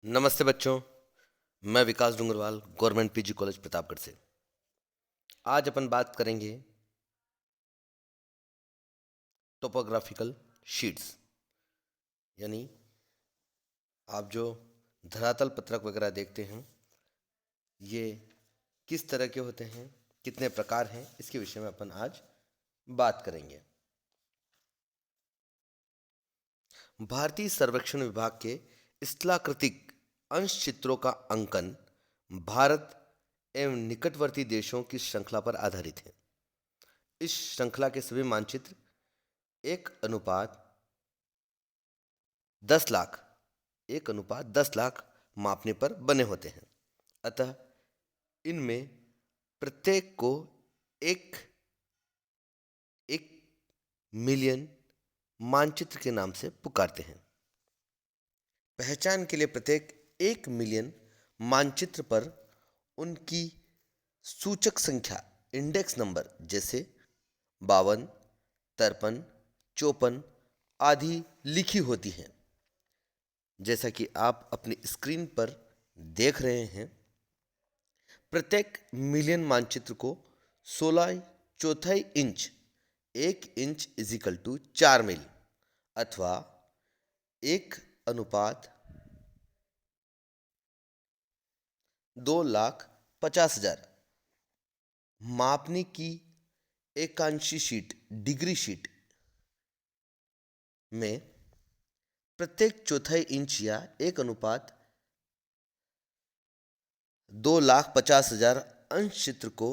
नमस्ते बच्चों। मैं Vikas Dungarwal government PG college Pratapgarh से। आज अपन बात करेंगे टोपोग्राफिकल शीट्स, यानी आप जो धरातल पत्रक वगैरह देखते हैं ये किस तरह के होते हैं, कितने प्रकार हैं, इसके विषय में अपन आज बात करेंगे। भारतीय सर्वेक्षण विभाग के स्थलाकृतिक अंश चित्रों का अंकन भारत एवं निकटवर्ती देशों की श्रृंखला पर आधारित है। इस श्रृंखला के सभी मानचित्र 1:10 लाख 1:10 लाख मापने पर बने होते हैं। अतः इनमें प्रत्येक को एक एक मिलियन मानचित्र के नाम से पुकारते हैं। पहचान के लिए प्रत्येक 1 मिलियन मानचित्र पर उनकी सूचक संख्या, इंडेक्स नंबर जैसे 52, 53, 54 आदि लिखी होती हैं। जैसा कि आप अपनी स्क्रीन पर देख रहे हैं, प्रत्येक मिलियन मानचित्र को 16/4 इंच, 1 इंच इजिकल टू 4 मील अथवा 1:2,50,000 मापने की एकांशी शीट, डिग्री शीट में प्रत्येक 1/4 इंच या 1:2,50,000 अंश चित्र को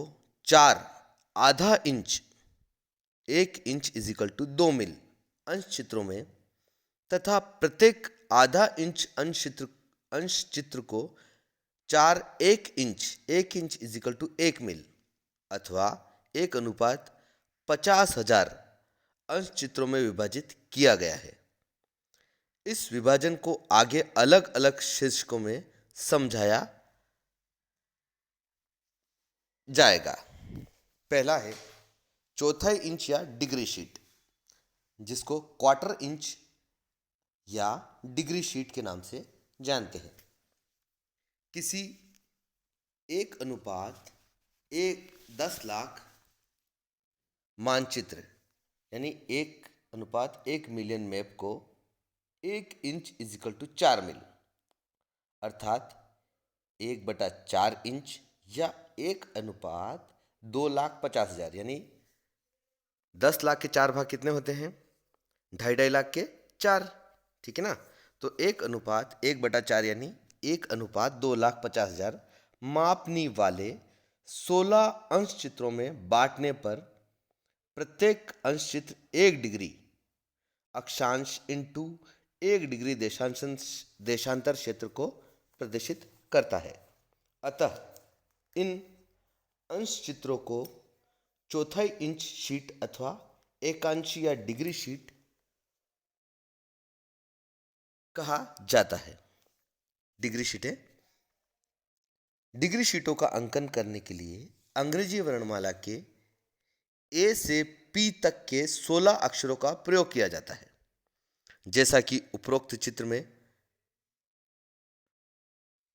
4/2 इंच, 1 इंच इजिकल टू 2 मील अंश चित्रों में तथा प्रत्येक ½ इंच अंश चित्र को 4/1 इंच, 1 इंच इजिकल टू 1 मील अथवा 1:50,000 अंश चित्रों में विभाजित किया गया है। इस विभाजन को आगे अलग अलग शीर्षकों में समझाया जाएगा। पहला है 1/4 इंच या डिग्री शीट, जिसको 1/4 इंच या डिग्री शीट के नाम से जानते हैं। किसी 1:10 लाख मानचित्र यानी 1:1 मिलियन मैप को 1 इंच इजिकल टू 4 मील अर्थात 1/4 इंच या 1:2,50,000 यानी 10 लाख के 4 भाग कितने होते हैं? 2.5 लाख के 4, ठीक है ना। तो 1:1/4 यानी 1:2,50,000 मापनी वाले 16 अंश चित्रों में बांटने पर प्रत्येक अंश चित्र 1 डिग्री अक्षांश इंटू 1 डिग्री देशांतर क्षेत्र को प्रदर्शित करता है। अतः इन अंश चित्रों को 1/4 इंच शीट अथवा एकांशी या डिग्री शीट कहा जाता है। डिग्री शीटें, डिग्री शीटों का अंकन करने के लिए अंग्रेजी वर्णमाला के ए से पी तक के 16 अक्षरों का प्रयोग किया जाता है, जैसा कि उपरोक्त चित्र में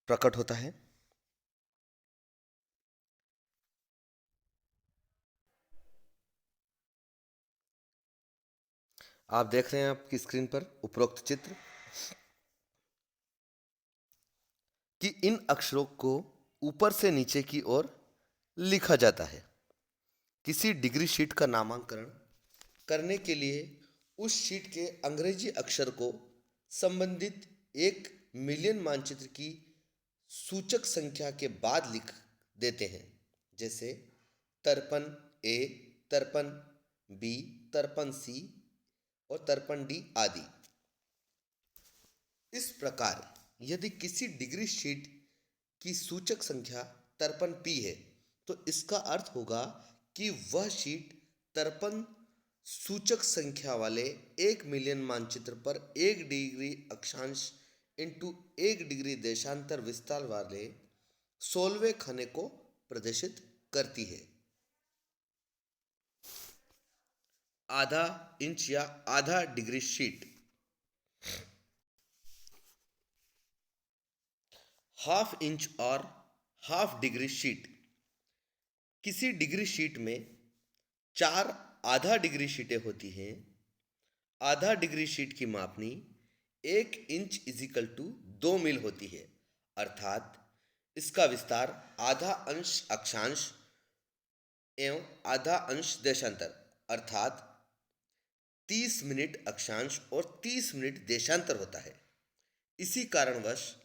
प्रकट होता है। आप देख रहे हैं आपकी स्क्रीन पर उपरोक्त चित्र कि इन अक्षरों को ऊपर से नीचे की ओर लिखा जाता है। किसी डिग्री शीट का नामांकन करने के लिए उस शीट के अंग्रेजी अक्षर को संबंधित 1 मिलियन मानचित्र की सूचक संख्या के बाद लिख देते हैं, जैसे 53A, 53B, 53C और 53D आदि। इस प्रकार यदि किसी डिग्री शीट की सूचक संख्या 53P है तो इसका अर्थ होगा कि वह शीट 53 सूचक संख्या वाले 1 मिलियन मानचित्र पर 1 डिग्री अक्षांश इंटू 1 डिग्री देशांतर विस्तार वाले 16वें खाने को प्रदर्शित करती है। ½ इंच या आधा डिग्री शीट हाफ इंच और हाफ डिग्री शीट। किसी डिग्री शीट में 4 आधा डिग्री शीटें होती हैं। आधा डिग्री शीट की मापनी 1 इंच इजिकल टू 2 मील होती है, अर्थात इसका विस्तार आधा अंश अक्षांश एवं आधा अंश देशांतर अर्थात 30 मिनट अक्षांश और 30 मिनट देशांतर होता है। इसी कारणवश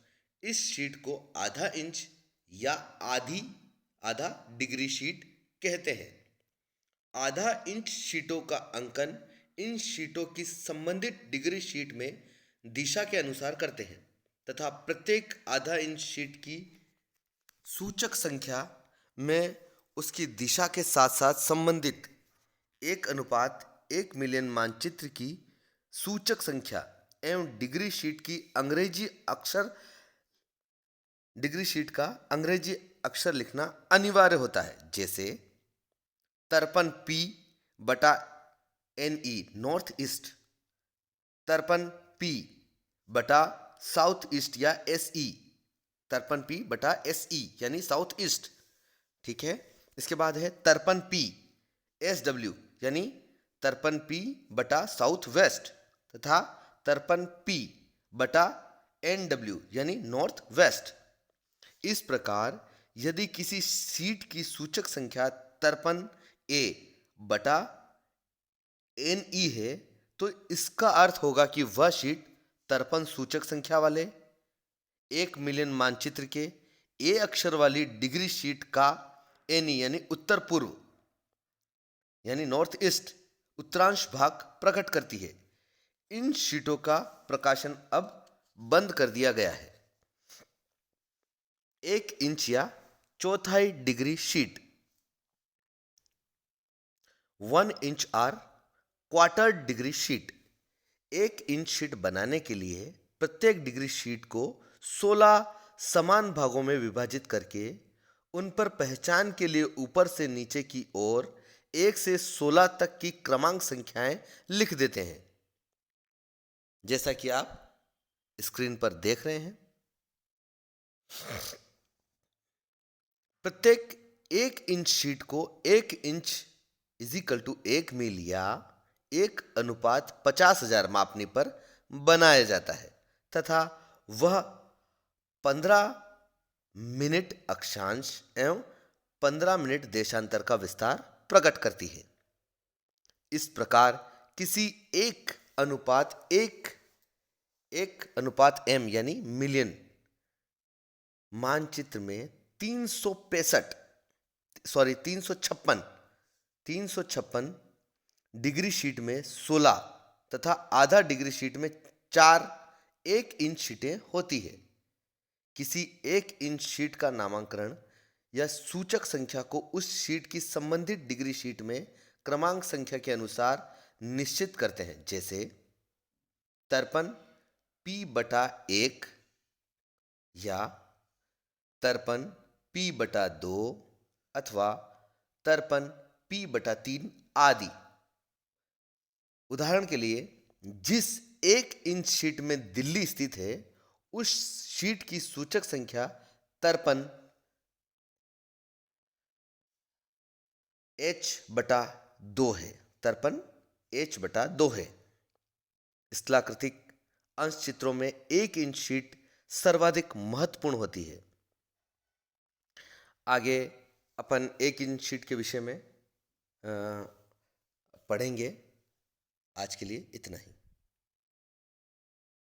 इस शीट को आधा इंच या आधा डिग्री शीट कहते हैं। आधा इंच शीटों का अंकन इन शीटों की संबंधित डिग्री शीट में दिशा के अनुसार करते हैं तथा प्रत्येक आधा इंच शीट की सूचक संख्या में उसकी दिशा के साथ साथ संबंधित 1:1 मिलियन मानचित्र की सूचक संख्या एवं डिग्री शीट का अंग्रेजी अक्षर लिखना अनिवार्य होता है। जैसे 53p/NE north east, 53p/ south east या SE, 53p/SE यानी साउथ ईस्ट। ठीक है। इसके बाद है 53p/SW यानी 53p/ साउथ वेस्ट तथा 53p/NW यानी नॉर्थ वेस्ट। इस प्रकार यदि किसी शीट की सूचक संख्या 53a/NE है तो इसका अर्थ होगा कि वह शीट 53 सूचक संख्या वाले 1 मिलियन मानचित्र के ए अक्षर वाली डिग्री शीट का NE यानी उत्तर पूर्व यानी नॉर्थ ईस्ट उत्तरांश भाग प्रकट करती है। इन शीटों का प्रकाशन अब बंद कर दिया गया है। 1 इंच या चौथाई डिग्री शीट, 1 इंच और quarter degree sheet. 1 inch sheet बनाने के लिए प्रत्येक डिग्री शीट को 16 समान भागों में विभाजित करके उन पर पहचान के लिए ऊपर से नीचे की ओर 1 से 16 तक की क्रमांक संख्याएं लिख देते हैं, जैसा कि आप स्क्रीन पर देख रहे हैं। प्रत्येक 1 इंच शीट को 1 इंच इजिकल टू 1 मील या 1:50,000 मापने पर बनाया जाता है तथा वह 15 मिनट अक्षांश एवं 15 मिनट देशांतर का विस्तार प्रकट करती है। इस प्रकार किसी 1:1:M यानी मिलियन मानचित्र में 356 डिग्री शीट में 16 तथा आधा डिग्री शीट में 4 1 इंच शीटें होती है। किसी 1 इंच शीट का नामकरण या सूचक संख्या को उस शीट की संबंधित डिग्री शीट में क्रमांक संख्या के अनुसार निश्चित करते हैं। जैसे 53p/1 या 53p/2 अथवा 53p/3 आदि। उदाहरण के लिए जिस 1 इंच शीट में दिल्ली स्थित है उस शीट की सूचक संख्या 53h/2 है। 53h/2 है। स्थलाकृतिक अंश चित्रों में 1 इंच शीट सर्वाधिक महत्वपूर्ण होती है। आगे अपन 1 इंच शीट के विषय में पढ़ेंगे। आज के लिए इतना ही।